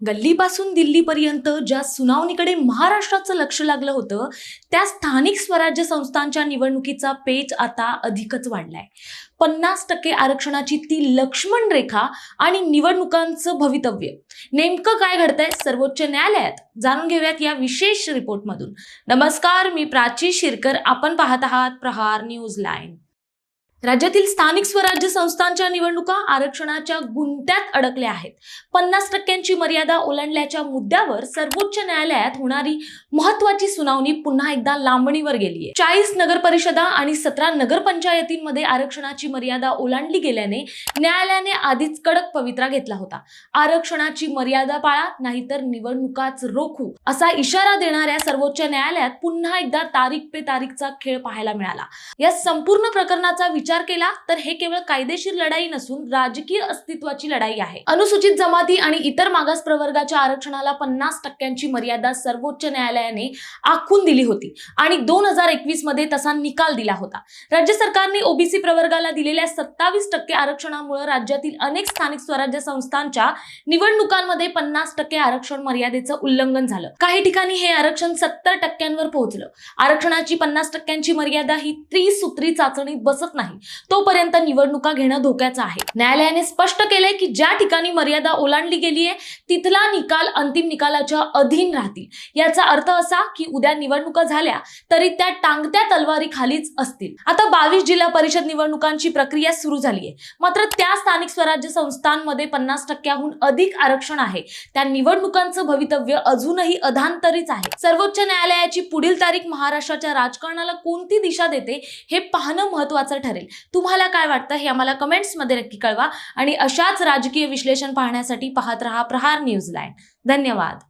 गल्लीपासून दिल्लीपर्यंत ज्या सुनावणीकडे महाराष्ट्राचं लक्ष लागलं होतं, त्या स्थानिक स्वराज्य संस्थांच्या निवडणुकीचा पेच आता अधिकच वाढलाय. 50% आरक्षणाची ती लक्ष्मण रेखा आणि निवडणुकांचं भवितव्य. नेमकं काय घडतंय सर्वोच्च न्यायालयात, जाणून घेऊयात या विशेष रिपोर्टमधून. नमस्कार, मी प्राची शिरकर. आपण पाहत आहात प्रहार न्यूज लाईन. राज्यातील स्थानिक स्वराज्य संस्थांच्या निवडणुका आरक्षणाच्या गुंत्यात अडकल्या आहेत. 50% मर्यादा ओलांडल्याच्या मुद्द्यावर सर्वोच्च न्यायालयात होणारी महत्वाची सुनावणी पुन्हा एकदा लांबणीवर गेलीये. 40 नगर परिषदा आणि 17 नगरपंचायतींमध्ये आरक्षणाची मर्यादा ओलांडली गेल्याने न्यायालयाने आधीच कडक पवित्रा घेतला होता. आरक्षणाची मर्यादा पाळा, नाहीतर निवडणुकाच रोखू, असा इशारा देणाऱ्या सर्वोच्च न्यायालयात पुन्हा एकदा तारीख पे तारीखचा खेळ पाहायला मिळाला. या संपूर्ण प्रकरणाचा विचार केला तर हे केवळ कायदेशीर लढाई नसून राजकीय अस्तित्वाची लढाई आहे. अनुसूचित जमाती आणि इतर मागास प्रवर्गाच्या आरक्षणाला 50% मर्यादा सर्वोच्च न्यायालयाने आखून दिली होती आणि 2021 मध्ये तसा निकाल दिला होता. राज्य सरकारने ओबीसी प्रवर्गाला दिलेल्या 27% आरक्षणामुळे राज्यातील अनेक स्थानिक स्वराज्य संस्थांच्या निवडणुकांमध्ये 50% आरक्षण मर्यादेचं उल्लंघन झालं. काही ठिकाणी हे आरक्षण 70% पोहोचलं. आरक्षणाची 50% मर्यादा ही त्रिसूत्री चाचणीत बसत नाही तोपर्यंत निवडणुका घेणं धोक्याचं आहे. न्यायालयाने स्पष्ट केलंय की ज्या ठिकाणी मर्यादा ओलांडली गेलीये तिथला निकाल अंतिम निकालाच्या अधीन राहतील. याचा अर्थ असा की उद्या निवडणुका झाल्या तरी त्या टांगत्या तलवारी खालीच असतील. आता 22 जिल्हा परिषद निवडणुकांची प्रक्रिया सुरू झालीये. मात्र त्या स्थानिक स्वराज्य संस्थांमध्ये 50%हून अधिक आरक्षण आहे. त्या निवडणुकांचं भवितव्य अजूनही अधांतरीच आहे. सर्वोच्च न्यायालयाची पुढील तारीख महाराष्ट्राच्या राजकारणाला कोणती दिशा देते हे पाहणं महत्त्वाचं ठरेल. तुम्हाला काय वाटतं हे आम्हाला कमेंट्स मध्ये नक्की कळवा आणि अशाच राजकीय विश्लेषण पाहण्यासाठी पाहत रहा प्रहार न्यूज लाईन. धन्यवाद.